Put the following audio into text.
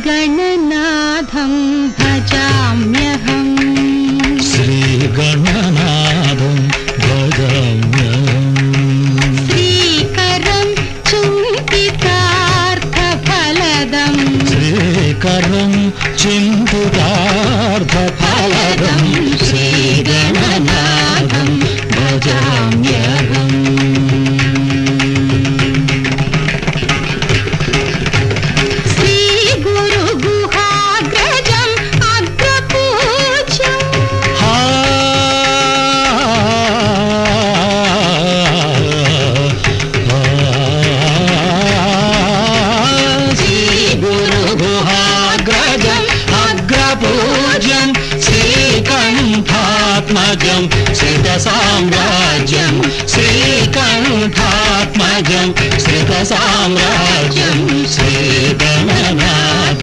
श्रीगणनाथं भजाम्यहम् श्रीगणनाथं भजाम्यहम् श्रीकरं चिन्तितार्थफलदम् श्रीकरं चिन्तितार्थफलदम् श्रीगणनाथं भजाम्यहम् श्रीकण्ठात्मजं श्रितसाम्राज्यं श्रीकण्ठात्मजं श्रितसाम्राज्यं श्रीगणनाथं